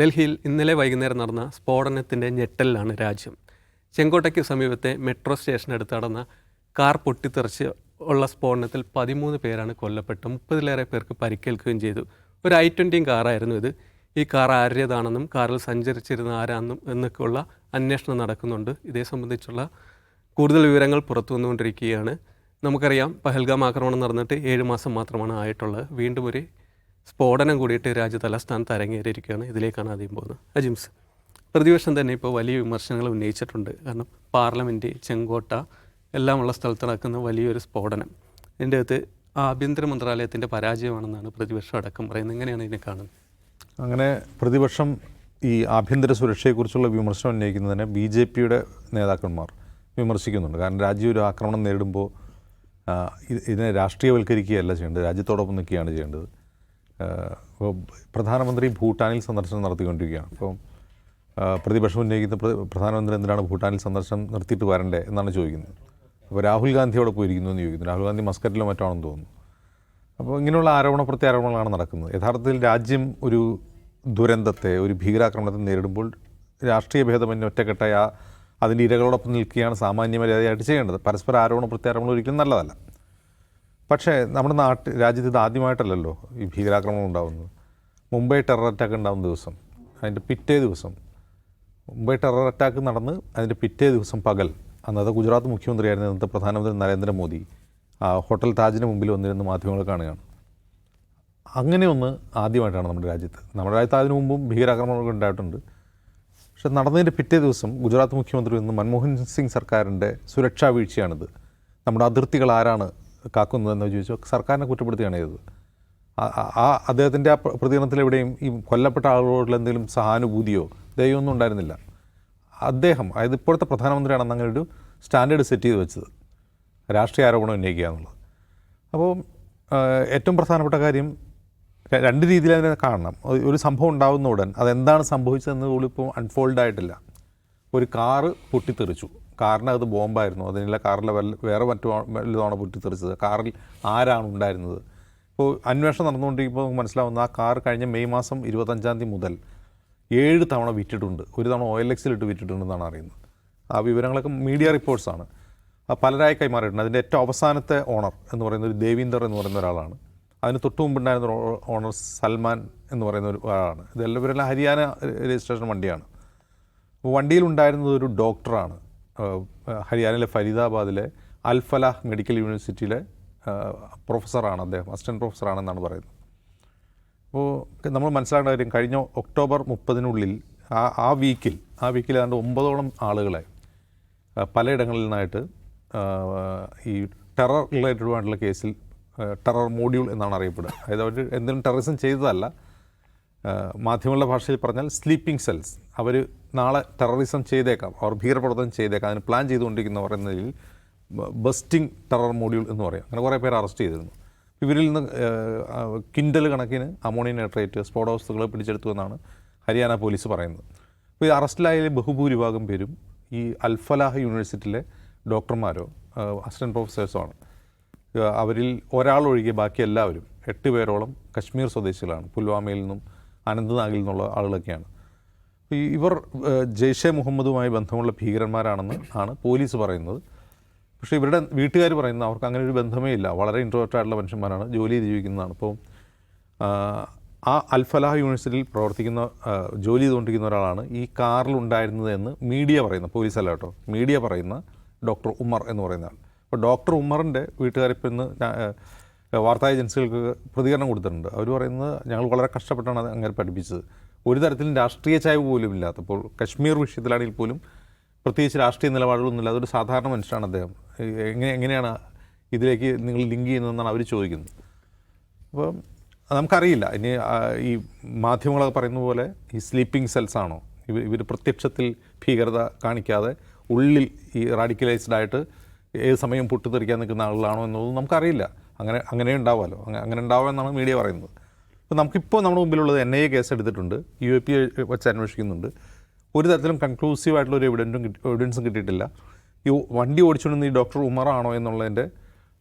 ഡൽഹിയിൽ ഇന്നലെ വൈകുന്നേരം നടന്ന സ്ഫോടനത്തിൻ്റെ ഞെട്ടലിലാണ് രാജ്യം. ചെങ്കോട്ടയ്ക്ക് സമീപത്തെ മെട്രോ സ്റ്റേഷനടുത്ത് നടന്ന കാർ പൊട്ടിത്തെറിച്ച് ഉള്ള സ്ഫോടനത്തിൽ 13 പേരാണ് കൊല്ലപ്പെട്ടത്. 30-ലേറെ പേർക്ക് പരിക്കേൽക്കുകയും ചെയ്തു. ഒരു i20 കാറായിരുന്നു ഇത്. ഈ കാർ ആരുടേതാണെന്നും കാറിൽ സഞ്ചരിച്ചിരുന്ന ആരാണെന്നും എന്നൊക്കെയുള്ള അന്വേഷണം നടക്കുന്നുണ്ട്. ഇതേ സംബന്ധിച്ചുള്ള കൂടുതൽ വിവരങ്ങൾ പുറത്തു വന്നുകൊണ്ടിരിക്കുകയാണ്. നമുക്കറിയാം, പഹൽഗാം ആക്രമണം നടന്നിട്ട് 7 മാസം മാത്രമാണ് ആയിട്ടുള്ളത്. വീണ്ടും ഒരു സ്ഫോടനം കൂടിയിട്ട് രാജ്യ തലസ്ഥാനത്ത് അരങ്ങേറിയിരിക്കുകയാണ്. ഇതിലേക്കാണ് ആദ്യം പോകുന്നത്. അജിംസ്, പ്രതിപക്ഷം തന്നെ ഇപ്പോൾ വലിയ വിമർശനങ്ങൾ ഉന്നയിച്ചിട്ടുണ്ട്. കാരണം പാർലമെൻറ്റ്, ചെങ്കോട്ട എല്ലാമുള്ള സ്ഥലത്ത് നടക്കുന്ന വലിയൊരു സ്ഫോടനം, ഇതിൻ്റെ അകത്ത് ആഭ്യന്തര മന്ത്രാലയത്തിൻ്റെ പരാജയമാണെന്നാണ് പ്രതിപക്ഷം അടക്കം പറയുന്നത്. എങ്ങനെയാണ് ഇതിനെ കാണുന്നത്? അങ്ങനെ പ്രതിപക്ഷം ഈ ആഭ്യന്തര സുരക്ഷയെക്കുറിച്ചുള്ള വിമർശനം ഉന്നയിക്കുന്നതിനെ BJP-യുടെ നേതാക്കന്മാർ വിമർശിക്കുന്നുണ്ട്. കാരണം രാജ്യം ഒരു ആക്രമണം നേരിടുമ്പോൾ ഇതിനെ രാഷ്ട്രീയവൽക്കരിക്കുകയല്ല ചെയ്യേണ്ടത്, രാജ്യത്തോടൊപ്പം നിൽക്കുകയാണ് ചെയ്യേണ്ടത്. പ്രധാനമന്ത്രി ഭൂട്ടാനിൽ സന്ദർശനം നടത്തിക്കൊണ്ടിരിക്കുകയാണ്. അപ്പം പ്രതിപക്ഷം ഉന്നയിക്കുന്ന പ്രധാനമന്ത്രി എന്തിനാണ് ഭൂട്ടാനിൽ സന്ദർശനം നിർത്തിയിട്ട് വരണ്ടേ എന്നാണ് ചോദിക്കുന്നത്. അപ്പോൾ രാഹുൽ ഗാന്ധി അവിടെ പോയിരിക്കുന്നു എന്ന് ചോദിക്കുന്നു. രാഹുൽ ഗാന്ധി മസ്കറ്റിലോ മറ്റോ ആണെന്ന് തോന്നുന്നു. അപ്പോൾ ഇങ്ങനെയുള്ള പ്രത്യാരോപണങ്ങളാണ് നടക്കുന്നത്. യഥാർത്ഥത്തിൽ രാജ്യം ഒരു ദുരന്തത്തെ, ഒരു ഭീകരാക്രമണത്തെ നേരിടുമ്പോൾ രാഷ്ട്രീയ ഭേദമന്യേ ഒറ്റക്കെട്ടായ അതിൻ്റെ ഇരകളോടൊപ്പം നിൽക്കുകയാണ് സാമാന്യ മര്യാദയായിട്ട് ചെയ്യേണ്ടത്. പരസ്പര പ്രത്യാരോപണം ഒരിക്കലും നല്ലതല്ല. പക്ഷേ നമ്മുടെ രാജ്യത്ത് ഇത് ആദ്യമായിട്ടല്ലല്ലോ ഈ ഭീകരാക്രമണം ഉണ്ടാകുന്നത്. മുംബൈ ടെറർ അറ്റാക്ക് ഉണ്ടാകുന്ന ദിവസം, അതിൻ്റെ പിറ്റേ ദിവസം മുംബൈ ടെറർ അറ്റാക്ക് നടന്ന് അതിൻ്റെ പിറ്റേ ദിവസം പകൽ അന്നത്തെ ഗുജറാത്ത് മുഖ്യമന്ത്രിയായിരുന്ന ഇന്നത്തെ പ്രധാനമന്ത്രി നരേന്ദ്രമോദി ഹോട്ടൽ താജിന് മുമ്പിൽ വന്നിരുന്ന മാധ്യമങ്ങൾ കാണുകയാണ്. അങ്ങനെയൊന്ന് ആദ്യമായിട്ടാണ് നമ്മുടെ രാജ്യത്ത്. നമ്മുടെ രാജ്യത്ത് അതിനു മുമ്പും ഭീകരാക്രമണങ്ങൾ ഉണ്ടായിട്ടുണ്ട്. പക്ഷെ നടന്നതിൻ്റെ പിറ്റേ ദിവസം ഗുജറാത്ത് മുഖ്യമന്ത്രി നിന്ന് മൻമോഹൻ സിംഗ് സർക്കാരിൻ്റെ സുരക്ഷാ വീഴ്ചയാണിത്, നമ്മുടെ അതിർത്തികൾ ആരാണ് കാക്കുന്നതെന്ന് ചോദിച്ചു സർക്കാരിനെ കുറ്റപ്പെടുത്തുകയാണ് ചെയ്തത്. അദ്ദേഹത്തിൻ്റെ ആ പ്രതികരണത്തിലെവിടെയും ഈ കൊല്ലപ്പെട്ട ആളുകളോടുള്ള എന്തെങ്കിലും സഹാനുഭൂതിയോ ദയൊന്നും ഉണ്ടായിരുന്നില്ല. അദ്ദേഹം, അതായത് ഇപ്പോഴത്തെ പ്രധാനമന്ത്രിയാണെന്ന് അങ്ങനെ ഒരു സ്റ്റാൻഡേർഡ് സെറ്റ് ചെയ്ത് വെച്ചത്, രാഷ്ട്രീയ ആരോപണം ഉന്നയിക്കുക എന്നുള്ളത്. അപ്പോൾ ഏറ്റവും പ്രധാനപ്പെട്ട കാര്യം, രണ്ട് രീതിയിൽ അതിനെ കാണണം. ഒരു സംഭവം ഉണ്ടാകുന്ന ഉടൻ അതെന്താണ് സംഭവിച്ചതെന്ന് പോലും ഇപ്പോൾ അൺഫോൾഡ് ആയിട്ടില്ല. ഒരു കാറ് പൊട്ടിത്തെറിച്ചു, കാറിനകത്ത് ബോംബായിരുന്നു, അതിനുള്ള കാറിലെ വേറെ മറ്റു വല്ലതുമാണ് പൊട്ടിത്തെറിച്ചത്, കാറിൽ ആരാണ് ഉണ്ടായിരുന്നത്. ഇപ്പോൾ അന്വേഷണം നടന്നുകൊണ്ടിരിക്കുമ്പോൾ നമുക്ക് മനസ്സിലാവുന്ന ആ കാർ കഴിഞ്ഞ മെയ് മാസം 25 മുതൽ 7 തവണ വിറ്റിട്ടുണ്ട്. ഒരു തവണ OLX-ലിട്ട് വിറ്റിട്ടുണ്ടെന്നാണ് അറിയുന്നത്. ആ വിവരങ്ങളൊക്കെ മീഡിയ റിപ്പോർട്ട്സാണ്. പലരായി കൈമാറിയിട്ടുണ്ട്. അതിൻ്റെ ഏറ്റവും അവസാനത്തെ ഓണർ എന്ന് പറയുന്ന ഒരു ദേവീന്ദർ എന്ന് പറയുന്ന ഒരാളാണ്. അതിന് തൊട്ട് മുമ്പുണ്ടായിരുന്ന ഓണർ സൽമാൻ എന്ന് പറയുന്ന ഒരാളാണ്. ഇവരെല്ലാം ഹരിയാന രജിസ്ട്രേഷൻ വണ്ടിയാണ്. അപ്പോൾ വണ്ടിയിലുണ്ടായിരുന്നത് ഒരു ഡോക്ടറാണ്. ഹരിയാനയിലെ ഫരീദാബാദിലെ അൽ-ഫലാഹ് മെഡിക്കൽ യൂണിവേഴ്സിറ്റിയിലെ പ്രൊഫസറാണ് അദ്ദേഹം, അസിസ്റ്റൻറ്റ് പ്രൊഫസറാണെന്നാണ് പറയുന്നത്. അപ്പോൾ നമ്മൾ മനസ്സിലാക്കേണ്ട കാര്യം, കഴിഞ്ഞ ഒക്ടോബർ 30-നുള്ളിൽ ആ വീക്കിൽ ഏതാണ്ട് 9ഓളം ആളുകളെ പലയിടങ്ങളിൽ നിന്നായിട്ട് ഈ ടെറർ റിലേറ്റഡുമായിട്ടുള്ള കേസിൽ, ടെറർ മോഡ്യൂൾ എന്നാണ് അറിയപ്പെടുക, അതായത് അവർ എന്തെങ്കിലും ടെററിസം ചെയ്തതല്ല, മാധ്യമങ്ങളുടെ ഭാഷയിൽ പറഞ്ഞാൽ സ്ലീപ്പിംഗ് സെൽസ്, അവർ നാളെ ടെററിസം ചെയ്തേക്കാം, അവർ ഭീകരപ്രവർത്തനം ചെയ്തേക്കാം, അതിന് പ്ലാൻ ചെയ്തുകൊണ്ടിരിക്കുന്ന പറയുന്നതിൽ ബസ്റ്റിംഗ് ടെറർ മോഡ്യൂൾ എന്ന് പറയും. അങ്ങനെ കുറേ പേര് അറസ്റ്റ് ചെയ്തിരുന്നു. ഇവരിൽ നിന്ന് കിൻഡൽ കണക്കിന് അമോണിയം നൈട്രേറ്റ്, സ്ഫോടവസ്തുക്കൾ പിടിച്ചെടുത്തു എന്നാണ് ഹരിയാന പോലീസ് പറയുന്നത്. അപ്പോൾ ഈ അറസ്റ്റിലായ ബഹുഭൂരിഭാഗം പേരും ഈ അൽ-ഫലാഹ് യൂണിവേഴ്സിറ്റിയിലെ ഡോക്ടർമാരോ അസിസ്റ്റൻറ്റ് പ്രൊഫസേഴ്സോ ആണ്. അവരിൽ ഒരാളൊഴികെ ബാക്കി എല്ലാവരും 8 പേരോളം കശ്മീർ സ്വദേശികളാണ്. പുൽവാമയിൽ നിന്നും അനന്ത്നാഗിൽ നിന്നുള്ള ആളുകളൊക്കെയാണ്. ഇവർ ജെയ്ഷെ മുഹമ്മദുമായി ബന്ധമുള്ള ഭീകരന്മാരാണെന്ന് ആണ് പോലീസ് പറയുന്നത്. പക്ഷേ ഇവരുടെ വീട്ടുകാർ പറയുന്നത് അവർക്ക് അങ്ങനെ ഒരു ബന്ധമേ ഇല്ല, വളരെ ഇൻട്രോവേർട്ടായിട്ടുള്ള മനുഷ്യന്മാരാണ്, ജോലി ജീവിക്കുന്നതാണ്. അപ്പോൾ ആ അൽ-ഫലാഹ് യൂണിവേഴ്സിറ്റിയിൽ ജോലി ചെയ്തുകൊണ്ടിരിക്കുന്ന ഒരാളാണ് ഈ കാറിലുണ്ടായിരുന്നത് എന്ന് മീഡിയ പറയുന്ന, പോലീസല്ല കേട്ടോ, മീഡിയ പറയുന്ന ഡോക്ടർ ഉമർ എന്ന് പറയുന്ന ആൾ. അപ്പോൾ ഡോക്ടർ ഉമറിൻ്റെ വീട്ടുകാരിപ്പോൾ ഇന്ന് വാർത്താ ഏജൻസികൾക്ക് പ്രതികരണം കൊടുത്തിട്ടുണ്ട്. അവർ പറയുന്നത്, ഞങ്ങൾ വളരെ കഷ്ടപ്പെട്ടാണ് അങ്ങനെ പഠിപ്പിച്ചത്, ഒരു തരത്തിലും രാഷ്ട്രീയ ചായ്വ് പോലും ഇല്ലാത്തപ്പോൾ, കശ്മീർ വിഷയത്തിലാണെങ്കിൽ പോലും പ്രത്യേകിച്ച് രാഷ്ട്രീയ നിലപാടുകളൊന്നുമില്ല, അതൊരു സാധാരണ മനുഷ്യനാണ് അദ്ദേഹം, എങ്ങനെയാണ് ഇതിലേക്ക് നിങ്ങൾ ലിങ്ക് ചെയ്യുന്നതെന്നാണ് അവർ ചോദിക്കുന്നത്. അപ്പോൾ നമുക്കറിയില്ല, ഇനി ഈ മാധ്യമങ്ങളൊക്കെ പറയുന്ന പോലെ ഈ സ്ലീപ്പിംഗ് സെൽസ് ആണോ, ഇവർ പ്രത്യക്ഷത്തിൽ ഭീകരത കാണിക്കാതെ ഉള്ളിൽ ഈ റാഡിക്കലൈസ്ഡ് ആയിട്ട് ഏത് സമയം പൊട്ടിത്തെറിക്കാൻ നിൽക്കുന്ന ആളുകളാണോ എന്നൊന്നും നമുക്കറിയില്ല. അങ്ങനെ ഉണ്ടാവുമല്ലോ, അങ്ങനെ ഉണ്ടാവുമെന്നാണ് മീഡിയ പറയുന്നത്. അപ്പോൾ നമുക്കിപ്പോൾ നമ്മുടെ മുമ്പിലുള്ളത് NIA കേസ് എടുത്തിട്ടുണ്ട്, UAP വെച്ച് അന്വേഷിക്കുന്നുണ്ട്. ഒരു തരത്തിലും കൺക്ലൂസീവായിട്ടുള്ള ഒരു എവിഡൻസും കിട്ടിയിട്ടില്ല. ഈ വണ്ടി ഓടിച്ചുകൊണ്ടിരുന്ന ഈ ഡോക്ടർ ഉമറാണോ എന്നുള്ളതിൻ്റെ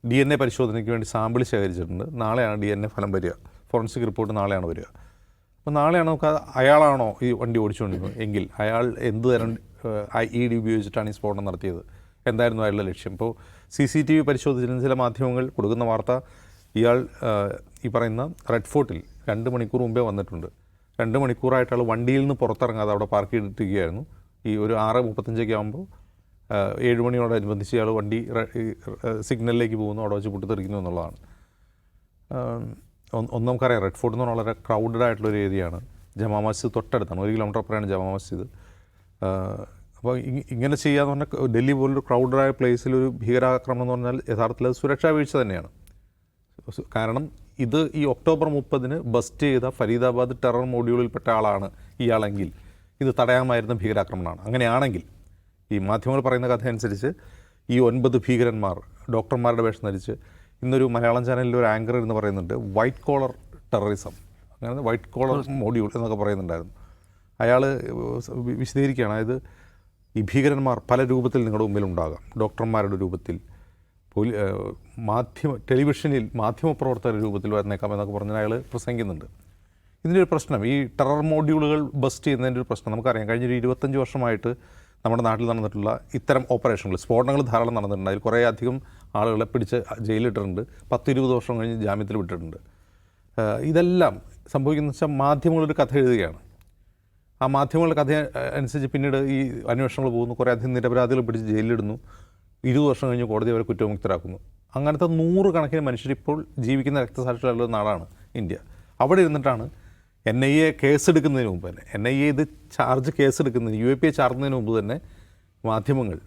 DNA പരിശോധനയ്ക്ക് വേണ്ടി സാമ്പിൾ ശേഖരിച്ചിട്ടുണ്ട്. നാളെയാണ് DNA ഫലം വരിക, ഫോറൻസിക് റിപ്പോർട്ട് നാളെയാണ് വരിക. അപ്പോൾ നാളെയാണ് നമുക്ക് അയാളാണോ ഈ വണ്ടി ഓടിച്ചുകൊണ്ടിരുന്നത് എങ്കിൽ അയാൾ എന്ത് തരം IED ഉപയോഗിച്ചിട്ടാണ് ഈ സ്ഫോടനം നടത്തിയത്, എന്തായിരുന്നു അയാളുടെ ലക്ഷ്യം? ഇപ്പോൾ CCTV പരിശോധിച്ചിരുന്ന ചില മാധ്യമങ്ങൾ കൊടുക്കുന്ന വാർത്ത ഇയാൾ ഈ പറയുന്ന റെഡ് ഫോർട്ടിൽ 2 മണിക്കൂർ മുമ്പേ വന്നിട്ടുണ്ട്. 2 മണിക്കൂറായിട്ട് അയാൾ വണ്ടിയിൽ നിന്ന് പുറത്തിറങ്ങാതെ അവിടെ പാർക്ക് ചെയ്തിട്ടിരിക്കുകയായിരുന്നു. ഈ ഒരു 6:35 ആകുമ്പോൾ 7 മണിയോടനുബന്ധിച്ച് ഇയാൾ വണ്ടി സിഗ്നലിലേക്ക് പോകുന്നു, അവിടെ വെച്ച് പൊട്ടിത്തെറിക്കുന്നു എന്നുള്ളതാണ്. ഒന്ന് നമുക്കറിയാം, റെഡ് ഫോർട്ട് എന്ന് പറഞ്ഞാൽ വളരെ ക്രൗഡഡ് ആയിട്ടുള്ളൊരു ഏരിയയാണ്. ജമാ മസ്ജിദ് തൊട്ടടുത്താണ്, 1 കിലോമീറ്റർ അപ്പുറമാണ് ജമാ മസ്ജിദ്. അപ്പോൾ ഇങ്ങനെ ചെയ്യാന്ന് പറഞ്ഞാൽ ഡൽഹി പോലൊരു ക്രൗഡഡായ പ്ലേസിൽ ഒരു ഭീകരാക്രമണം എന്ന് പറഞ്ഞാൽ യഥാർത്ഥത്തിൽ അത് സുരക്ഷാ വീഴ്ച തന്നെയാണ്. കാരണം ഇത് ഈ ഒക്ടോബർ 30 ബസ്റ്റ് ചെയ്ത ഫരീദാബാദ് ടെറർ മൊഡ്യൂളിൽപ്പെട്ട ആളാണ് ഇയാളെങ്കിൽ ഇത് തടയാമായിരുന്ന ഭീകരാക്രമണമാണ്. അങ്ങനെയാണെങ്കിൽ ഈ മാധ്യമങ്ങൾ പറയുന്ന കഥ അനുസരിച്ച് ഈ 9 ഭീകരന്മാർ ഡോക്ടർമാരുടെ വേഷം ധരിച്ച്, ഇന്നൊരു മലയാളം ചാനലിൽ ഒരു ആങ്കർ എന്ന് പറയുന്നുണ്ട്, വൈറ്റ് കോളർ ടെററിസം, അങ്ങനെ വൈറ്റ് കോളർ മൊഡ്യൂൾ എന്നൊക്കെ പറയുന്നുണ്ടായിരുന്നു. അയാൾ വിശദീകരിക്കുകയാണ്, അതായത് ഈ ഭീകരന്മാർ പല രൂപത്തിൽ നിങ്ങളുടെ മുമ്പിലുണ്ടാകാം. ഡോക്ടർമാരുടെ രൂപത്തിൽ, ടെലിവിഷനിൽ മാധ്യമപ്രവർത്തകരുടെ രൂപത്തിൽ വന്നേക്കാം എന്നൊക്കെ പറഞ്ഞാൽ അയാൾ പ്രസംഗിക്കുന്നുണ്ട്. ഇതിൻ്റെ ഒരു പ്രശ്നം, ഈ ടെറർ മോഡ്യൂളുകൾ ബസ്റ്റ് ചെയ്യുന്നതിൻ്റെ ഒരു പ്രശ്നം നമുക്കറിയാം. കഴിഞ്ഞൊരു 25 വർഷമായിട്ട് നമ്മുടെ നാട്ടിൽ നടന്നിട്ടുള്ള ഇത്തരം ഓപ്പറേഷനുകൾ, സ്ഫോടനങ്ങൾ ധാരാളം നടന്നിട്ടുണ്ട്. അതിൽ കുറേ അധികം ആളുകളെ പിടിച്ച് ജയിലിട്ടിട്ടുണ്ട്, 10-20 വർഷം കഴിഞ്ഞ് ജാമ്യത്തിൽ വിട്ടിട്ടുണ്ട്. ഇതെല്ലാം സംഭവിക്കുന്ന വെച്ചാൽ മാധ്യമങ്ങളൊരു കഥ എഴുതുകയാണ്. ആ മാധ്യമങ്ങളുടെ കഥ അനുസരിച്ച് പിന്നീട് ഈ അന്വേഷണങ്ങൾ പോകുന്നു, കുറേ അധികം നിരപരാധികൾ പിടിച്ച് ജയിലിലിടുന്നു, 20 വർഷം കഴിഞ്ഞ് കോടതി അവരെ കുറ്റമുക്തരാക്കുന്നു. അങ്ങനത്തെ 100 കണക്കിന് മനുഷ്യരിപ്പോൾ ജീവിക്കുന്ന രക്തസാക്ഷികളുള്ള നാടാണ് ഇന്ത്യ. അവിടെ ഇരുന്നിട്ടാണ് NIA കേസെടുക്കുന്നതിന് മുമ്പ് തന്നെ, NIA ഇത് കേസെടുക്കുന്നതിന് UAPA ചാർന്നതിന് മുമ്പ് തന്നെ മാധ്യമങ്ങൾ,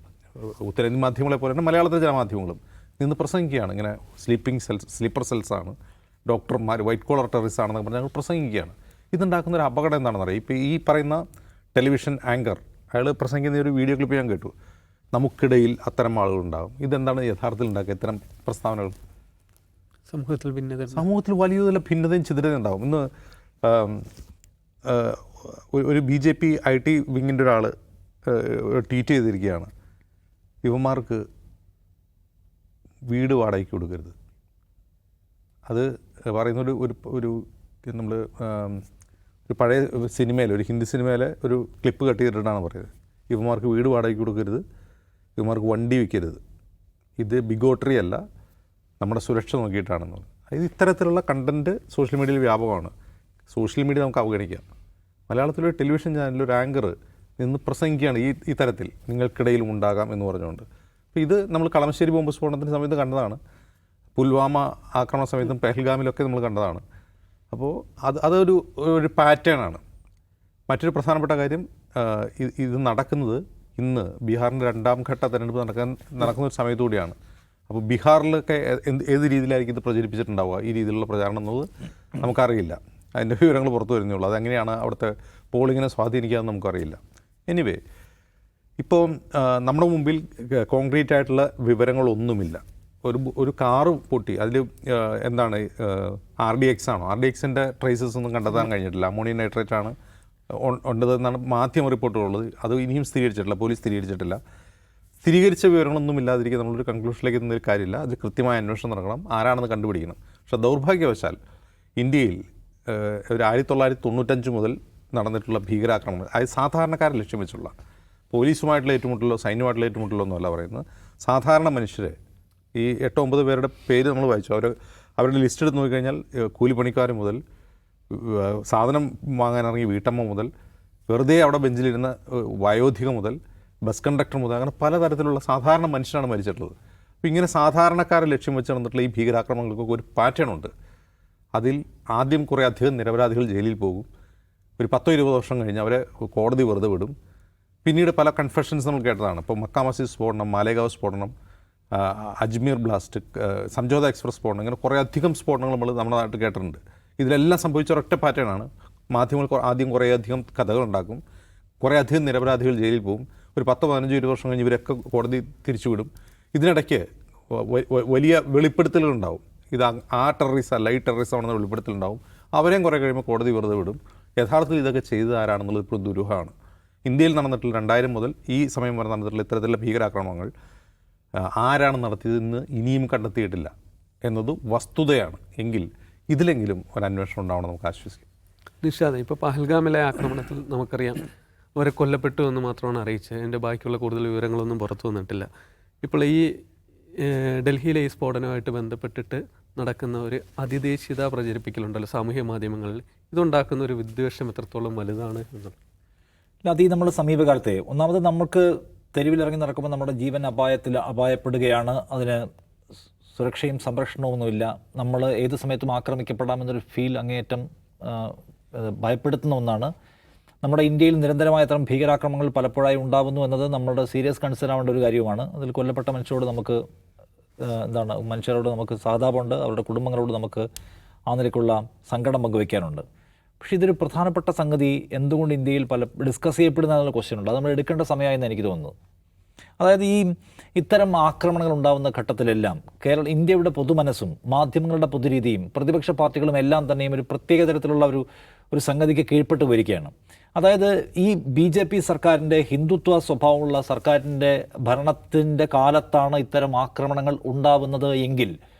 ഉത്തരേന്ത്യൻ മാധ്യമങ്ങളെ പോലെ തന്നെ മലയാളത്തിലെ ചില മാധ്യമങ്ങളും നിന്ന് പ്രസംഗിക്കുകയാണ്. ഇങ്ങനെ സ്ലീപ്പർ സെൽസാണ്, ഡോക്ടർമാർ വൈറ്റ് കോളർ ടെററിസ്റ്റ് ആണെന്നൊക്കെ പറഞ്ഞാൽ ഞങ്ങൾ പ്രസംഗിക്കുകയാണ്. ഇതുണ്ടാക്കുന്ന ഒരു അപകടം എന്താണെന്ന് അറിയാം. ഇപ്പോൾ ഈ പറയുന്ന ടെലിവിഷൻ ആങ്കർ അയാൾ പ്രസംഗിക്കുന്ന ഒരു വീഡിയോ ക്ലിപ്പ് ഞാൻ കേട്ടു. നമുക്കിടയിൽ അത്തരം ആളുകളുണ്ടാകും. ഇതെന്താണ് യഥാർത്ഥത്തിൽ ഉണ്ടാക്കുക ഇത്തരം പ്രസ്താവനകൾ? സമൂഹത്തിൽ വലിയ ഭിന്നതയും ചിതരതയും ഉണ്ടാകും. ഇന്ന് ഒരു BJP IT വിങ്ങിൻ്റെ ഒരാൾ ട്വീറ്റ് ചെയ്തിരിക്കുകയാണ്, ഇവന്മാർക്ക് വീട് വാടകയ്ക്ക് കൊടുക്കരുത്. അത് പറയുന്ന ഒരു നമ്മൾ ഒരു പഴയ സിനിമയിൽ, ഒരു ഹിന്ദി സിനിമയിലെ ഒരു ക്ലിപ്പ് കട്ട് ചെയ്തിട്ടാണ് പറയുന്നത്. ഇവന്മാർക്ക് വീട് വാടകയ്ക്ക് കൊടുക്കരുത്, ഇവന്മാർക്ക് വണ്ടി വയ്ക്കരുത്. ഇത് ബിഗോട്ടറി അല്ല, നമ്മുടെ സുരക്ഷ നോക്കിയിട്ടാണെന്നുള്ളത്. അതായത് ഇത്തരത്തിലുള്ള കണ്ടൻറ്റ് സോഷ്യൽ മീഡിയയിൽ വ്യാപകമാണ്. സോഷ്യൽ മീഡിയ നമുക്ക് അവഗണിക്കാം. മലയാളത്തിലൊരു ടെലിവിഷൻ ചാനലിൽ ഒരു ആങ്കർ നിന്ന് പ്രസംഗിക്കുകയാണ് ഈ തരത്തിൽ നിങ്ങൾക്കിടയിലും ഉണ്ടാകാം എന്ന് പറഞ്ഞുകൊണ്ട്. അപ്പോൾ ഇത് നമ്മൾ കളമശ്ശേരി ബോംബ് സ്ഫോടനത്തിൻ്റെ സമയത്ത് കണ്ടതാണ്, പുൽവാമ ആക്രമണ സമയത്തും പെഹൽഗാമിലൊക്കെ നമ്മൾ കണ്ടതാണ്. അപ്പോൾ അതൊരു പാറ്റേണാണ്. മറ്റൊരു പ്രധാനപ്പെട്ട കാര്യം, ഇത് നടക്കുന്നത് ഇന്ന് ബീഹാറിൻ്റെ 2ാം ഘട്ട തെരഞ്ഞെടുപ്പ് നടക്കുന്ന ഒരു സമയത്തുകൂടിയാണ്. അപ്പോൾ ബീഹാറിലൊക്കെ ഏത് രീതിയിലായിരിക്കും ഇത് പ്രചരിപ്പിച്ചിട്ടുണ്ടാവുക, ഈ രീതിയിലുള്ള പ്രചാരണം എന്നത് നമുക്കറിയില്ല. അതിൻ്റെ വിവരങ്ങൾ പുറത്തു വരുന്നേ ഉള്ളൂ. അതെങ്ങനെയാണ് അവിടുത്തെ പോളിങ്ങിനെ സ്വാധീനിക്കാമെന്ന് നമുക്കറിയില്ല. എനിവേ, ഇപ്പോൾ നമ്മുടെ മുമ്പിൽ കോൺക്രീറ്റ് ആയിട്ടുള്ള വിവരങ്ങളൊന്നുമില്ല. ഒരു കാറ് പൊട്ടി, അതിൽ എന്താണ് RDX ആണോ, RDXൻ്റെ ട്രേസസ് ഒന്നും കണ്ടെത്താൻ കഴിഞ്ഞിട്ടില്ല. അമോണിയം നൈട്രേറ്റ് ആണ് ഉണ്ടതെന്നാണ് മാധ്യമ റിപ്പോർട്ടുകളുള്ളത്. അത് ഇനിയും സ്ഥിരീകരിച്ചിട്ടില്ല, പോലീസ് സ്ഥിരീകരിച്ചിട്ടില്ല. സ്ഥിരീകരിച്ച വിവരങ്ങളൊന്നും ഇല്ലാതിരിക്കുക നമ്മളൊരു കൺക്ലൂഷനിലേക്ക് എത്തുന്നൊരു കാര്യമില്ല. അത് കൃത്യമായ അന്വേഷണം നടക്കണം, ആരാണെന്ന് കണ്ടുപിടിക്കണം. പക്ഷേ ദൗർഭാഗ്യവശാൽ ഇന്ത്യയിൽ ഒരു 1995 മുതൽ നടന്നിട്ടുള്ള ഭീകരാക്രമണം, അത് സാധാരണക്കാരെ ലക്ഷ്യം വെച്ചുള്ള, പോലീസുമായിട്ടുള്ള ഏറ്റുമുട്ടലോ സൈന്യമായിട്ടുള്ള ഏറ്റുമുട്ടലോ ഒന്നുമല്ല പറയുന്നത്. സാധാരണ മനുഷ്യരെ, ഈ 8-9 പേരുടെ പേര് നമ്മൾ വായിച്ചു, അവരുടെ ലിസ്റ്റ് എടുത്ത് നോക്കിക്കഴിഞ്ഞാൽ കൂലിപ്പണിക്കാർ മുതൽ, സാധനം വാങ്ങാനിറങ്ങിയ വീട്ടമ്മ മുതൽ, വെറുതെ അവിടെ ബെഞ്ചിലിരുന്ന വയോധിക മുതൽ, ബസ് കണ്ടക്ടർ മുതൽ, അങ്ങനെ പലതരത്തിലുള്ള സാധാരണ മനുഷ്യനാണ് മരിച്ചിട്ടുള്ളത്. അപ്പോൾ ഇങ്ങനെ സാധാരണക്കാരെ ലക്ഷ്യം വെച്ച് നടന്നിട്ടുള്ള ഈ ഭീകരാക്രമണങ്ങൾക്കൊക്കെ ഒരു പാറ്റേൺ ഉണ്ട്. അതിൽ ആദ്യം കുറേ അധികം നിരപരാധികൾ ജയിലിൽ പോകും, ഒരു 10-20 വർഷം കഴിഞ്ഞ് അവരെ കോടതി വെറുതെ വിടും. പിന്നീട് പല കൺഫെഷൻസ് നമ്മൾ കേട്ടതാണ്. ഇപ്പോൾ മക്ക മസ്ജിദ് സ്ഫോടനം, മാലേഗാവ് സ്ഫോടനം, അജ്മീർ ബ്ലാസ്റ്റ്, സംജോത എക്സ്പ്രസ് സ്ഫോടനം, ഇങ്ങനെ കുറേ അധികം സ്ഫോടനങ്ങൾ നമ്മുടെ നാട്ടിൽ കേട്ടിട്ടുണ്ട്. ഇതിലെല്ലാം സംഭവിച്ച ഒരൊറ്റ പാറ്റേണാണ്. മാധ്യമങ്ങൾ ആദ്യം കുറേ അധികം കഥകളുണ്ടാക്കും, കുറേ അധികം നിരപരാധികൾ ജയിലിൽ പോകും, ഒരു 10-15-20 വർഷം കഴിഞ്ഞ് ഇവരൊക്കെ കോടതി തിരിച്ചുവിടും. ഇതിനിടയ്ക്ക് വലിയ വെളിപ്പെടുത്തലുകളുണ്ടാവും. ഇത് ആ ടെററിസം അല്ല, ഈ ടെററിസം ആണെന്ന് വെളിപ്പെടുത്തലുണ്ടാവും. അവരെയും കുറേ കഴിയുമ്പോൾ കോടതി വെറുതെ വിടും. യഥാർത്ഥത്തിൽ ഇതൊക്കെ ചെയ്തത് ആരാണെന്നുള്ളത് ഇപ്പോൾ ദുരൂഹമാണ്. ഇന്ത്യയിൽ നടന്നിട്ടുള്ള 2000 മുതൽ ഈ സമയം വരെ നടന്നിട്ടുള്ള ഇത്തരത്തിലുള്ള ഭീകരാക്രമണങ്ങൾ ആരാണ് നടത്തിയതെന്ന് ഇനിയും കണ്ടെത്തിയിട്ടില്ല എന്നത് വസ്തുതയാണ്. എങ്കിൽ ഇതിലെങ്കിലും ഒരു അന്വേഷണം ഉണ്ടാവണം, നമുക്ക് ആശ്വസിക്കാം. നിഷാദ്, ഇപ്പോൾ പഹൽഗാമിലെ ആക്രമണത്തിൽ നമുക്കറിയാം അവരെ കൊല്ലപ്പെട്ടു എന്ന് മാത്രമാണ് അറിയിച്ചത്. അതിൻ്റെ ബാക്കിയുള്ള കൂടുതൽ വിവരങ്ങളൊന്നും പുറത്തു വന്നിട്ടില്ല. ഇപ്പോൾ ഈ ഡൽഹിയിലെ ഈ സ്ഫോടനവുമായിട്ട് ബന്ധപ്പെട്ടിട്ട് നടക്കുന്ന ഒരു അതിദേശീയത പ്രചരിപ്പിക്കലുണ്ടല്ലോ സാമൂഹ്യ മാധ്യമങ്ങളിൽ, ഇതുണ്ടാക്കുന്ന ഒരു വിദ്വേഷം എത്രത്തോളം വലുതാണ് എന്നുള്ളത്. അത് ഈ നമ്മൾ സമീപകാലത്തെ ഒന്നാമത് നമുക്ക് തെരുവിലിറങ്ങി നടക്കുമ്പോൾ നമ്മുടെ ജീവൻ അപായപ്പെടുകയാണ്. അതിന് സുരക്ഷയും സംരക്ഷണമൊന്നുമില്ല. നമ്മൾ ഏത് സമയത്തും ആക്രമിക്കപ്പെടാമെന്നൊരു ഫീൽ അങ്ങേയറ്റം ഭയപ്പെടുത്തുന്ന ഒന്നാണ്. നമ്മുടെ ഇന്ത്യയിൽ നിരന്തരമായ തരം ഭീകരാക്രമണങ്ങൾ പലപ്പോഴായി ഉണ്ടാകുന്നു എന്നത് നമ്മുടെ സീരിയസ് കൺസേൺ ആവേണ്ട ഒരു കാര്യമാണ്. അതിൽ കൊല്ലപ്പെട്ട മനുഷ്യരോട് നമുക്ക് മനുഷ്യരോട് നമുക്ക് സഹതാപമുണ്ട്, അവരുടെ കുടുംബങ്ങളോട് നമുക്ക് ആ നിലയ്ക്കുള്ള സങ്കടം പങ്കുവയ്ക്കാനുണ്ട്. പക്ഷേ ഇതൊരു പ്രധാനപ്പെട്ട സംഗതി എന്തുകൊണ്ട് ഇന്ത്യയിൽ ഡിസ്കസ് ചെയ്യപ്പെടുന്ന എന്നുള്ള ക്വസ്റ്റ്യൻ ഉണ്ട്. അത് നമ്മൾ എടുക്കേണ്ട സമയമായെന്ന് എനിക്ക് തോന്നുന്നത്. അതായത് ഇത്തരം ആക്രമണങ്ങൾ ഉണ്ടാകുന്ന ഘട്ടത്തിലെല്ലാം ഇന്ത്യയുടെ പൊതുമനസ്സും മാധ്യമങ്ങളുടെ പൊതുരീതിയും പ്രതിപക്ഷ പാർട്ടികളും എല്ലാം തന്നെയും ഒരു പ്രത്യേക തരത്തിലുള്ള ഒരു സംഗതിക്ക് കീഴ്പ്പെട്ട് വരികയാണ്. അതായത് ഈ BJP സർക്കാരിൻ്റെ ഹിന്ദുത്വ സ്വഭാവമുള്ള സർക്കാരിൻ്റെ ഭരണത്തിൻ്റെ കാലത്താണ് ഇത്തരം ആക്രമണങ്ങൾ ഉണ്ടാവുന്നത് എങ്കിൽ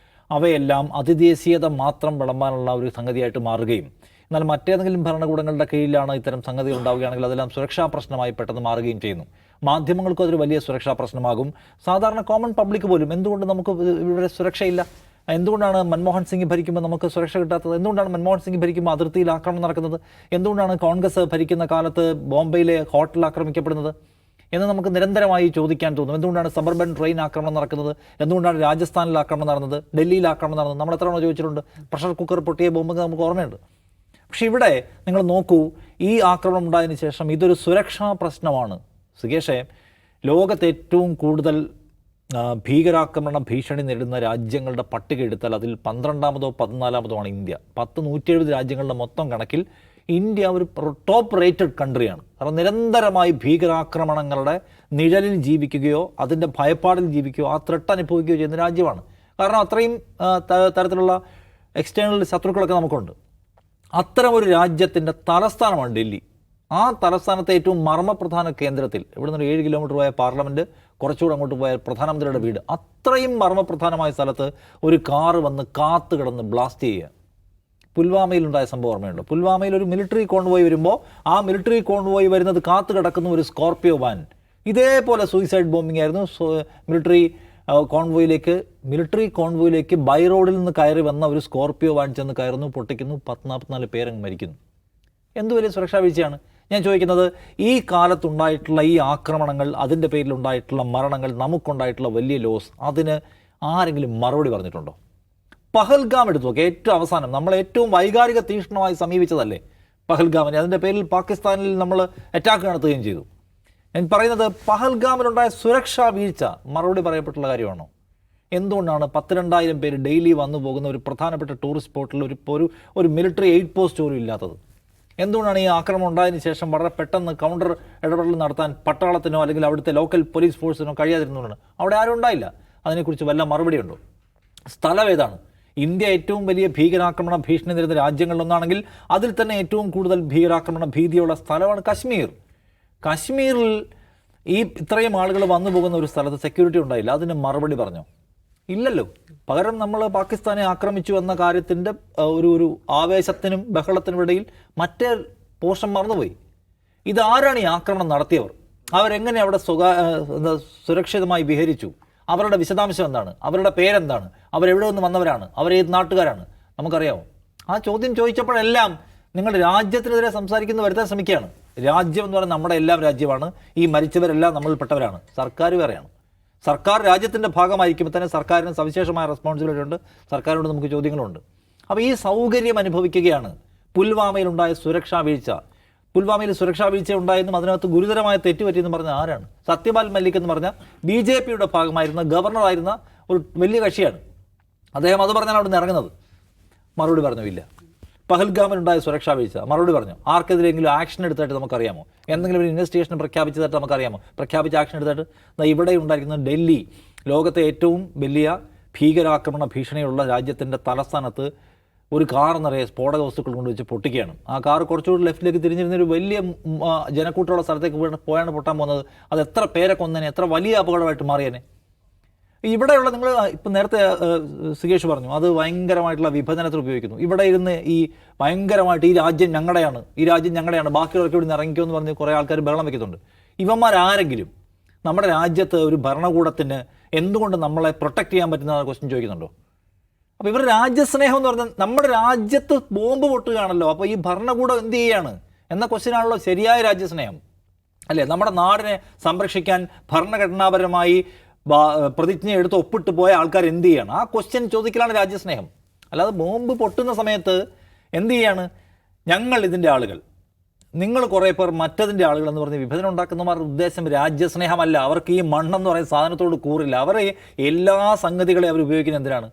അവയെല്ലാം അതിദേശീയത മാത്രം വിളമ്പാനുള്ള ഒരു സംഗതിയായിട്ട് മാറുകയും, എന്നാൽ മറ്റേതെങ്കിലും ഭരണകൂടങ്ങളുടെ കീഴിലാണ് ഇത്തരം സംഗതികൾ ഉണ്ടാവുകയാണെങ്കിൽ അതെല്ലാം സുരക്ഷാ പ്രശ്നമായി പെട്ടെന്ന് മാറുകയും ചെയ്യുന്നു. മാധ്യമങ്ങൾക്കും അതൊരു വലിയ സുരക്ഷാ പ്രശ്നമാകും. സാധാരണ കോമൺ പബ്ലിക് പോലും എന്തുകൊണ്ട് നമുക്ക് ഇവിടെ സുരക്ഷയില്ല, എന്തുകൊണ്ടാണ് മൻമോഹൻ സിംഗ് ഭരിക്കുമ്പോൾ നമുക്ക് സുരക്ഷ കിട്ടാത്തത്, എന്തുകൊണ്ടാണ് മൻമോഹൻ സിംഗ് ഭരിക്കുമ്പോൾ അതിർത്തിയിൽ ആക്രമണം നടക്കുന്നത്, എന്തുകൊണ്ടാണ് കോൺഗ്രസ് ഭരിക്കുന്ന കാലത്ത് ബോംബെയിലെ ഹോട്ടൽ ആക്രമിക്കപ്പെടുന്നത് എന്ന് നമുക്ക് നിരന്തരമായി ചോദിക്കാൻ തോന്നും. എന്തുകൊണ്ടാണ് സബർബൻ ട്രെയിൻ ആക്രമണം നടക്കുന്നത്, എന്തുകൊണ്ടാണ് രാജസ്ഥാനിൽ ആക്രമണം നടന്നത്, ഡൽഹിയിൽ ആക്രമണം നടന്നത്, നമ്മൾ എത്ര തവണ ചോദിച്ചിട്ടുണ്ട്. പ്രഷർ കുക്കർ പൊട്ടിയ ബോംബ് നമുക്ക് ഓർമ്മയുണ്ട്. പക്ഷെ ഇവിടെ നിങ്ങൾ നോക്കൂ, ഈ ആക്രമണം ഉണ്ടായതിനു ശേഷം ഇതൊരു സുരക്ഷാ പ്രശ്നമാണ്. സുകേഷേ, ലോകത്ത് ഏറ്റവും കൂടുതൽ ഭീകരാക്രമണ ഭീഷണി നേരിടുന്ന രാജ്യങ്ങളുടെ പട്ടിക എടുത്താൽ അതിൽ 12-മോ 14-മോ ആണ് ഇന്ത്യ. 170 രാജ്യങ്ങളുടെ മൊത്തം കണക്കിൽ ഇന്ത്യ ഒരു ടോപ്പ് റേറ്റഡ് കൺട്രിയാണ്. കാരണം നിരന്തരമായി ഭീകരാക്രമണങ്ങളുടെ നിഴലിൽ ജീവിക്കുകയോ അതിൻ്റെ ഭയപ്പാടിൽ ജീവിക്കുകയോ ആ ത്രെട്ട് അനുഭവിക്കുകയോ ചെയ്യുന്ന രാജ്യമാണ്. കാരണം അത്രയും തരത്തിലുള്ള എക്സ്റ്റേണൽ ശത്രുക്കളൊക്കെ നമുക്കുണ്ട്. അത്തരം ഒരു രാജ്യത്തിൻ്റെ തലസ്ഥാനമാണ് ഡൽഹി. ആ തലസ്ഥാനത്തെ ഏറ്റവും മർമ്മപ്രധാന കേന്ദ്രത്തിൽ, ഇവിടെ നിന്ന് 7 കിലോമീറ്റർ പോയ പാർലമെൻറ്റ്, കുറച്ചുകൂടെ അങ്ങോട്ട് പോയ പ്രധാനമന്ത്രിയുടെ വീട്, അത്രയും മർമ്മപ്രധാനമായ സ്ഥലത്ത് ഒരു കാറ് വന്ന് കാത്തു കിടന്ന് ബ്ലാസ്റ്റ് ചെയ്യുക. പുൽവാമയിലുണ്ടായ സംഭവം ഓർമ്മയുണ്ട്. പുൽവാമയിൽ ഒരു മിലിറ്ററി കോൺവോയ് വരുമ്പോൾ ആ മിലിറ്ററി കോൺവോയ് വരുന്നത് കാത്തു കിടക്കുന്ന ഒരു സ്കോർപ്പിയോ വാൻ, ഇതേപോലെ സൂയിസൈഡ് ബോംബിംഗ് ആയിരുന്നു. മിലിറ്ററി കോൺവോയിലേക്ക് ബൈ റോഡിൽ നിന്ന് കയറി വന്ന ഒരു സ്കോർപ്പിയോ വാൻ ചെന്ന് കയറുന്നു, പൊട്ടിക്കുന്നു, 44 പേരങ്ങ് മരിക്കുന്നു. എന്ത് വലിയ സുരക്ഷാ വീഴ്ചയാണ്. ഞാൻ ചോദിക്കുന്നത്, ഈ കാലത്തുണ്ടായിട്ടുള്ള ഈ ആക്രമണങ്ങൾ, അതിൻ്റെ പേരിലുണ്ടായിട്ടുള്ള മരണങ്ങൾ, നമുക്കുണ്ടായിട്ടുള്ള വലിയ ലോസ്, അതിന് ആരെങ്കിലും മറുപടി പറഞ്ഞിട്ടുണ്ടോ? പഹൽഗാം എടുത്തു നോക്കി, ഏറ്റവും അവസാനം നമ്മൾ ഏറ്റവും വൈകാരിക തീക്ഷ്ണമായി സമീപിച്ചതല്ലേ പഹൽഗാമിനെ. അതിൻ്റെ പേരിൽ പാകിസ്ഥാനിൽ നമ്മൾ അറ്റാക്ക് നടത്തുകയും ചെയ്തു. ഞാൻ പറയുന്നത്, പഹൽഗാമിലുണ്ടായ സുരക്ഷാ വീഴ്ച മറുപടി പറയപ്പെട്ടുള്ള കാര്യമാണോ? എന്തുകൊണ്ടാണ് 12,000 പേര് ഡെയിലി വന്നു പോകുന്ന ഒരു പ്രധാനപ്പെട്ട ടൂറിസ്റ്റ് സ്പോട്ടിൽ ഒരു മിലിറ്ററി എയ്ഡ് പോസ്റ്റ് പോലും ഇല്ലാത്തത്? എന്തുകൊണ്ടാണ് ഈ ആക്രമണം ഉണ്ടായതിനു ശേഷം വളരെ പെട്ടെന്ന് കൗണ്ടർ ഇടപെടൽ നടത്താൻ പട്ടാളത്തിനോ അല്ലെങ്കിൽ അവിടുത്തെ ലോക്കൽ പോലീസ് ഫോഴ്സിനോ കഴിയാതിരുന്നതുകൊണ്ടാണ്? അവിടെ ആരും ഉണ്ടായില്ല. അതിനെക്കുറിച്ച് വല്ല മറുപടിയുണ്ടോ? സ്ഥലം ഏതാണ്? ഇന്ത്യ ഏറ്റവും വലിയ ഭീകരാക്രമണ ഭീഷണി നേരിടുന്ന രാജ്യങ്ങളിലൊന്നാണെങ്കിൽ അതിൽ തന്നെ ഏറ്റവും കൂടുതൽ ഭീകരാക്രമണ ഭീതിയുള്ള സ്ഥലമാണ് കശ്മീർ. കശ്മീരിൽ ഇത്രയും ആളുകൾ വന്നു പോകുന്ന ഒരു സ്ഥലത്ത് സെക്യൂരിറ്റി ഉണ്ടായില്ല. അതിന് മറുപടി പറഞ്ഞോ? ഇല്ലല്ലോ. പകരം നമ്മൾ പാകിസ്ഥാനെ ആക്രമിച്ചു എന്ന കാര്യത്തിൻ്റെ ഒരു ആവേശത്തിനും ബഹളത്തിനും ഇടയിൽ മറ്റേ പോർഷൻ മറന്നുപോയി. ഇതാരാണ് ഈ ആക്രമണം നടത്തിയവർ? അവരെങ്ങനെ അവിടെ സുരക്ഷിതമായി വിഹരിച്ചു? അവരുടെ വിശദാംശം എന്താണ്? അവരുടെ പേരെന്താണ്? അവരെവിടെ നിന്ന് വന്നവരാണ്? അവരേത് നാട്ടുകാരാണ്? നമുക്കറിയാമോ? ആ ചോദ്യം ചോദിച്ചപ്പോഴെല്ലാം നിങ്ങൾ രാജ്യത്തിനെതിരെ സംസാരിക്കുന്ന വരുത്താൻ ശ്രമിക്കുകയാണ്. രാജ്യം എന്ന് പറയുന്നത് നമ്മുടെ എല്ലാം രാജ്യമാണ്. ഈ മരിച്ചവരെല്ലാം നമ്മളിൽപ്പെട്ടവരാണ്. സർക്കാർ വേറെയാണ്. സർക്കാർ രാജ്യത്തിൻ്റെ ഭാഗമായിരിക്കുമ്പോൾ തന്നെ സർക്കാരിന് സവിശേഷമായ റെസ്പോൺസിബിലിറ്റി ഉണ്ട്. സർക്കാരിനോട് നമുക്ക് ചോദ്യങ്ങളുണ്ട്. അപ്പോൾ ഈ സൗകര്യം അനുഭവിക്കുകയാണ്. പുൽവാമയിലുണ്ടായ സുരക്ഷാ വീഴ്ച, പുൽവാമയിൽ സുരക്ഷാ വീഴ്ച ഉണ്ടായെന്നും അതിനകത്ത് ഗുരുതരമായ തെറ്റുപറ്റിയെന്ന് പറഞ്ഞ ആരാണ്? സത്യപാൽ മല്ലിക് എന്ന് പറഞ്ഞ BJPയുടെ ഭാഗമായിരുന്ന ഗവർണറായിരുന്ന ഒരു വലിയ കക്ഷിയാണ്. അദ്ദേഹം അത് പറഞ്ഞാണ് അവിടെ നിന്ന് ഇറങ്ങുന്നത്. മറുപടി പറഞ്ഞില്ല. പഹൽഗാമിലുണ്ടായ സുരക്ഷാ വീഴ്ച മറുപടി പറഞ്ഞു. ആർക്കെതിരെങ്കിലും ആക്ഷൻ എടുത്തായിട്ട് നമുക്കറിയാമോ? എന്തെങ്കിലും ഒരു ഇൻവെസ്റ്റിഗേഷൻ പ്രഖ്യാപിച്ചതായിട്ട് നമുക്കറിയാമോ? പ്രഖ്യാപിച്ച ആക്ഷൻ എടുത്തായിട്ട് ഇവിടെ ഉണ്ടായിരിക്കുന്ന ഡൽഹി, ലോകത്തെ ഏറ്റവും വലിയ ഭീകരാക്രമണ ഭീഷണിയുള്ള രാജ്യത്തിൻ്റെ തലസ്ഥാനത്ത് ഒരു കാർ നിറയെ സ്ഫോടക വസ്തുക്കൾ കൊണ്ടുവച്ച് പൊട്ടിക്കുകയാണ്. ആ കാർ കുറച്ചുകൂടി ലെഫ്റ്റിലേക്ക് തിരിഞ്ഞിരുന്നൊരു വലിയ ജനക്കൂട്ടമുള്ള സ്ഥലത്തേക്ക് പോയാണ് പൊട്ടാൻ പോകുന്നത്. അത് എത്ര പേരെ കൊന്നേനെ, എത്ര വലിയ അപകടമായിട്ട് മാറിയേനെ. ഇവിടെയുള്ള നിങ്ങൾ ഇപ്പം നേരത്തെ സുകേഷ് പറഞ്ഞു അത് ഭയങ്കരമായിട്ടുള്ള വിഭജനത്തിൽ ഉപയോഗിക്കുന്നു. ഇവിടെ ഇരുന്ന് ഈ ഭയങ്കരമായിട്ട് ഈ രാജ്യം ഞങ്ങളുടെയാണ് ബാക്കിയുള്ളവർക്ക് ഇവിടെ നിന്ന് ഇറങ്ങിക്കോ എന്ന് പറഞ്ഞ് കുറേ ആൾക്കാർ ബഹളം വയ്ക്കുന്നുണ്ട്. ഇവന്മാരാരെങ്കിലും നമ്മുടെ രാജ്യത്ത് ഒരു ഭരണകൂടത്തിന് എന്തുകൊണ്ട് നമ്മളെ പ്രൊട്ടക്ട് ചെയ്യാൻ പറ്റുന്ന ക്വസ്റ്റ്യൻ ചോദിക്കുന്നുണ്ടോ? അപ്പോൾ ഇവർ രാജ്യസ്നേഹം എന്ന് പറഞ്ഞാൽ നമ്മുടെ രാജ്യത്ത് ബോംബ് പൊട്ടുകയാണല്ലോ, അപ്പോൾ ഈ ഭരണകൂടം എന്ത് ചെയ്യാണ് എന്ന ക്വസ്റ്റ്യനാണല്ലോ ശരിയായ രാജ്യസ്നേഹം അല്ലേ? നമ്മുടെ നാടിനെ സംരക്ഷിക്കാൻ ഭരണഘടനാപരമായി പ്രതിജ്ഞ എടുത്ത് ഒപ്പിട്ട് പോയ ആൾക്കാർ എന്ത് ചെയ്യാണ്? ആ ക്വസ്റ്റ്യൻ ചോദിക്കലാണ് രാജ്യസ്നേഹം. അല്ലാതെ ബോംബ് പൊട്ടുന്ന സമയത്ത് എന്ത് ചെയ്യാണ്? ഞങ്ങൾ ഇതിൻ്റെ ആളുകൾ, നിങ്ങൾ കുറേ പേർ മറ്റതിൻ്റെ ആളുകൾ എന്ന് പറഞ്ഞ് വിഭജനം ഉണ്ടാക്കുന്നവരുടെ ഉദ്ദേശം രാജ്യസ്നേഹമല്ല. അവർക്ക് ഈ മണ്ണെന്ന് പറയുന്ന സാധനത്തോട് കൂറില്ല. അവരെ എല്ലാ സംഗതികളെ അവർ ഉപയോഗിക്കുന്നത് എന്തിനാണ്?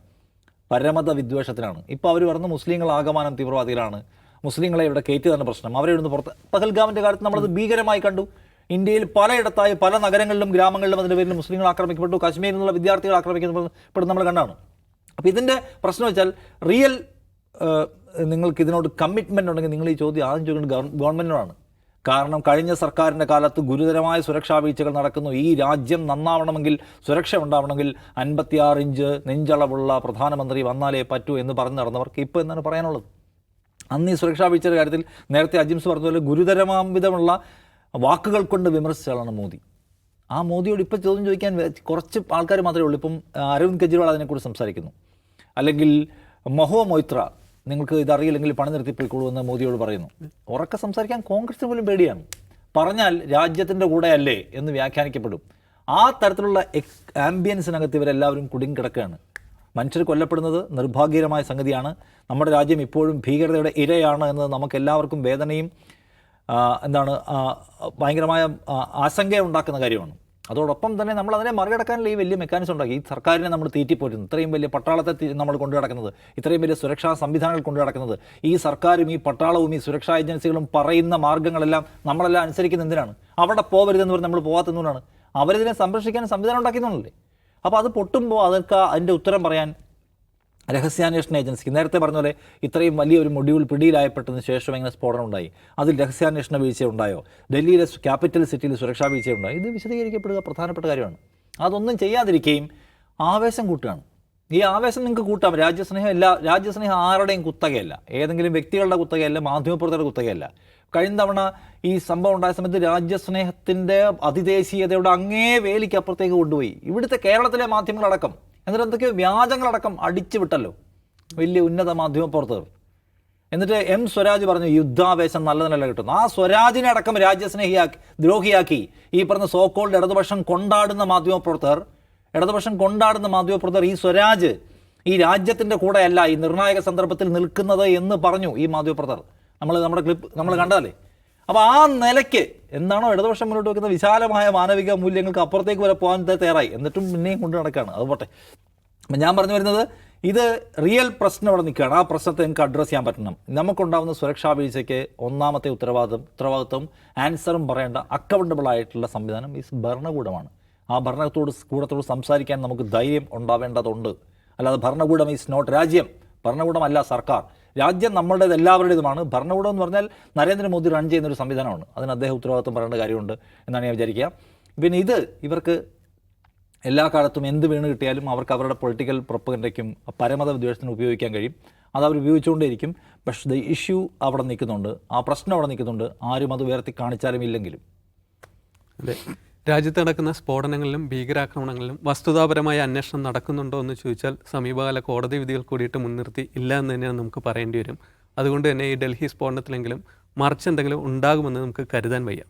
പരമത വിദ്വേഷത്തിനാണ്. ഇപ്പോൾ അവർ പറഞ്ഞ് മുസ്ലിങ്ങൾ ആകമാനം തീവ്രവാദികളാണ്, മുസ്ലിങ്ങളെ ഇവിടെ കയറ്റി തന്നെ പ്രശ്നം, അവരെ ഇവിടുന്ന് പുറത്ത്. പഹൽഗാമിൻ്റെ കാലത്ത് നമ്മളത് ഭീകരമായി കണ്ടു. ഇന്ത്യയിൽ പലയിടത്തായി പല നഗരങ്ങളിലും ഗ്രാമങ്ങളിലും അതിൻ്റെ പേരിൽ മുസ്ലിങ്ങൾ ആക്രമിക്കപ്പെട്ടു, കാശ്മീരിൽ നിന്നുള്ള വിദ്യാർത്ഥികൾ ആക്രമിക്കപ്പെടുന്നത് നമ്മൾ കണ്ടാണ്. അപ്പോൾ ഇതിൻ്റെ പ്രശ്നം വെച്ചാൽ റിയൽ നിങ്ങൾക്ക് ഇതിനോട് കമ്മിറ്റ്മെൻ്റ് ഉണ്ടെങ്കിൽ നിങ്ങൾ ഈ ചോദ്യം ആദ്യം ചോദിക്കുന്നത് ഗവൺമെൻറ്റിനോടാണ്. കാരണം കഴിഞ്ഞ സർക്കാരിൻ്റെ കാലത്ത് ഗുരുതരമായ സുരക്ഷാ വീഴ്ചകൾ നടക്കുന്നു. ഈ രാജ്യം നന്നാവണമെങ്കിൽ, സുരക്ഷ ഉണ്ടാവണമെങ്കിൽ 56 ഇഞ്ച് നെഞ്ചളവുള്ള പ്രധാനമന്ത്രി വന്നാലേ പറ്റൂ എന്ന് പറഞ്ഞു നടന്നവർക്ക് ഇപ്പോൾ എന്താണ് പറയാനുള്ളത്? അന്ന് ഈ സുരക്ഷാ വീഴ്ചയുടെ കാര്യത്തിൽ നേരത്തെ അജിംസ് പറഞ്ഞതുപോലെ ഗുരുതരമാംവിധമുള്ള വാക്കുകൾ കൊണ്ട് വിമർശിച്ചാലാണ് മോദി. ആ മോദിയോട് ഇപ്പോൾ ചോദ്യം ചോദിക്കാൻ കുറച്ച് ആൾക്കാർ മാത്രമേ ഉള്ളൂ. ഇപ്പം അരവിന്ദ് കെജ്രിവാൾ അതിനെക്കുറിച്ച് സംസാരിക്കുന്നു, അല്ലെങ്കിൽ മഹുവ മൊയ്ത്ര നിങ്ങൾക്ക് ഇതറിയില്ലെങ്കിൽ പണി നിർത്തിപ്പോയിക്കോളൂ എന്ന് മോദിയോട് പറയുന്നു. ഉറക്കെ സംസാരിക്കാൻ കോൺഗ്രസിന് പോലും പേടിയാണ്. പറഞ്ഞാൽ രാജ്യത്തിൻ്റെ കൂടെ അല്ലേ എന്ന് വ്യാഖ്യാനിക്കപ്പെടും. ആ തരത്തിലുള്ള ആംബിയൻസിനകത്ത് ഇവരെല്ലാവരും കുടുങ്ങിക്കിടക്കുകയാണ്. മനുഷ്യർ കൊല്ലപ്പെടുന്നത് നിർഭാഗ്യകരമായ സംഗതിയാണ്. നമ്മുടെ രാജ്യം ഇപ്പോഴും ഭീകരതയുടെ ഇരയാണ് എന്നത് നമുക്കെല്ലാവർക്കും വേദനയും ഭയങ്കരമായ ആശങ്കയുണ്ടാക്കുന്ന കാര്യമാണ്. അതോടൊപ്പം തന്നെ നമ്മൾ അതിനെ മറികടക്കാനുള്ള ഈ വലിയ മെക്കാനിസം ഉണ്ടാക്കി. ഈ സർക്കാരിനെ നമ്മൾ തീറ്റിപ്പോറ്റുന്നു, ഇത്രയും വലിയ പട്ടാളത്തെ നമ്മൾ കൊണ്ടു നടക്കുന്നത്, ഇത്രയും വലിയ സുരക്ഷാ സംവിധാനങ്ങൾ കൊണ്ടു നടക്കുന്നത്, ഈ സർക്കാരും ഈ പട്ടാളവും ഈ സുരക്ഷാ ഏജൻസികളും പറയുന്ന മാർഗ്ഗങ്ങളെല്ലാം നമ്മളെല്ലാം അനുസരിക്കുന്ന എന്തിനാണ്? അവിടെ പോകരുതെന്ന് പറഞ്ഞ് നമ്മൾ പോകാത്തതുകൊണ്ടാണ്. അവരിതിനെ സംരക്ഷിക്കാൻ സംവിധാനം ഉണ്ടാക്കുന്നതല്ലേ. അപ്പോൾ അത് പൊട്ടുമ്പോൾ അതിൻ്റെ ഉത്തരം പറയാൻ രഹസ്യാന്വേഷണ ഏജൻസിക്ക്, നേരത്തെ പറഞ്ഞ പോലെ ഇത്രയും വലിയൊരു മൊഡ്യൂൾ പിടിയിലായപ്പെട്ടതിന് ശേഷം എങ്ങനെ സ്ഫോടനം ഉണ്ടായി, അതിൽ രഹസ്യാന്വേഷണ വീഴ്ച ഉണ്ടായോ, ഡൽഹിയിലെ ക്യാപിറ്റൽ സിറ്റിയിൽ സുരക്ഷാ വീഴ്ച ഉണ്ടായി, ഇത് വിശദീകരിക്കപ്പെടുക പ്രധാനപ്പെട്ട കാര്യമാണ്. അതൊന്നും ചെയ്യാതിരിക്കുകയും ആവേശം കൂട്ടുകയാണ്. ഈ ആവേശം നിങ്ങൾക്ക് കൂട്ടാം. രാജ്യസ്നേഹം ആരുടെയും കുത്തകയല്ല, ഏതെങ്കിലും വ്യക്തികളുടെ കുത്തകയല്ല, മാധ്യമപ്രവർത്തകരുടെ കുത്തകയല്ല. കഴിഞ്ഞ തവണ ഈ സംഭവം ഉണ്ടായ സമയത്ത് രാജ്യസ്നേഹത്തിൻ്റെ അതിദേശീയതയുടെ അങ്ങേ വേലിക്കപ്പുറത്തേക്ക് കൊണ്ടുപോയി ഇവിടുത്തെ കേരളത്തിലെ മാധ്യമങ്ങളടക്കം. എന്നിട്ട് എന്തൊക്കെയോ വ്യാജങ്ങളടക്കം അടിച്ചു വിട്ടല്ലോ വലിയ ഉന്നത മാധ്യമപ്രവർത്തകർ. എന്നിട്ട് എം സ്വരാജ് പറഞ്ഞു യുദ്ധാവേശം നല്ലതിനല്ല കിട്ടുന്നു. ആ സ്വരാജിനെ അടക്കം ദ്രോഹിയാക്കി ഈ പറഞ്ഞ സോക്കോൾഡ് ഇടതുപക്ഷം കൊണ്ടാടുന്ന മാധ്യമപ്രവർത്തകർ ഈ സ്വരാജ് ഈ രാജ്യത്തിൻ്റെ കൂടെയല്ല ഈ നിർണായക സന്ദർഭത്തിൽ നിൽക്കുന്നത് എന്ന് പറഞ്ഞു ഈ മാധ്യമപ്രവർത്തകർ. നമ്മുടെ ക്ലിപ്പ് നമ്മൾ കണ്ടതല്ലേ. അപ്പോൾ ആ നിലയ്ക്ക് എന്താണോ ഇടതുപക്ഷം മുന്നോട്ട് വെക്കുന്ന വിശാലമായ മാനവിക മൂല്യങ്ങൾക്ക് അപ്പുറത്തേക്ക് വരെ പോകാൻ തയ്യാറായി, എന്നിട്ടും പിന്നെയും കൊണ്ടു നടക്കുകയാണ്. അത് പോട്ടെ. അപ്പം ഞാൻ പറഞ്ഞു വരുന്നത്, ഇത് റിയൽ പ്രശ്നം അവിടെ നിൽക്കുകയാണ്. ആ പ്രശ്നത്തെ നിങ്ങൾക്ക് അഡ്രസ്സ് ചെയ്യാൻ പറ്റണം. നമുക്കുണ്ടാകുന്ന സുരക്ഷാ വീഴ്ചയ്ക്ക് ഒന്നാമത്തെ ഉത്തരവാദിത്വം ആൻസറും പറയേണ്ട അക്കൗണ്ടബിൾ ആയിട്ടുള്ള സംവിധാനം ഈ ഭരണകൂടമാണ്. ആ ഭരണകൂടത്തോട് സംസാരിക്കാൻ നമുക്ക് ധൈര്യം ഉണ്ടാവേണ്ടതുണ്ട്. അല്ലാതെ ഭരണകൂടം ഈസ് നോട്ട് രാജ്യം, ഭരണകൂടമല്ല സർക്കാർ. രാജ്യം നമ്മളുടേത്, എല്ലാവരുടേതുമാണ്. ഭരണകൂടം എന്ന് പറഞ്ഞാൽ നരേന്ദ്രമോദി റൺ ചെയ്യുന്നൊരു സംവിധാനമാണ്. അതിന് അദ്ദേഹം ഉത്തരവാദിത്വം പറയേണ്ട കാര്യമുണ്ട് എന്നാണ് ഞാൻ വിചാരിക്കുക. പിന്നെ ഇവർക്ക് എല്ലാ കാലത്തും എന്ത് വീണ് കിട്ടിയാലും അവർക്ക് അവരുടെ പൊളിറ്റിക്കൽ പ്രൊപ്പഗൻഡയ്ക്കും പരമത വിദ്വേഷത്തിനും ഉപയോഗിക്കാൻ കഴിയും. അത് അവർ ഉപയോഗിച്ചുകൊണ്ടേയിരിക്കും. പക്ഷേ ദ ഇഷ്യൂ അവിടെ നിൽക്കുന്നുണ്ട്, ആ പ്രശ്നം അവിടെ നിൽക്കുന്നുണ്ട്, ആരും അത് ഉയർത്തി കാണിച്ചാലും ഇല്ലെങ്കിലും. അതെ, രാജ്യത്ത് നടക്കുന്ന സ്ഫോടനങ്ങളിലും ഭീകരാക്രമണങ്ങളിലും വസ്തുതാപരമായ അന്വേഷണം നടക്കുന്നുണ്ടോ എന്ന് ചോദിച്ചാൽ സമീപകാല കോടതി വിധികൾ കൂടിയിട്ട് മുൻനിർത്തി ഇല്ല എന്ന് തന്നെയാണ് നമുക്ക് പറയേണ്ടി വരും. അതുകൊണ്ട് തന്നെ ഈ ഡൽഹി സ്ഫോടനത്തിലെങ്കിലും മറിച്ച് എന്തെങ്കിലും ഉണ്ടാകുമെന്ന് നമുക്ക് കരുതാൻ വയ്യ.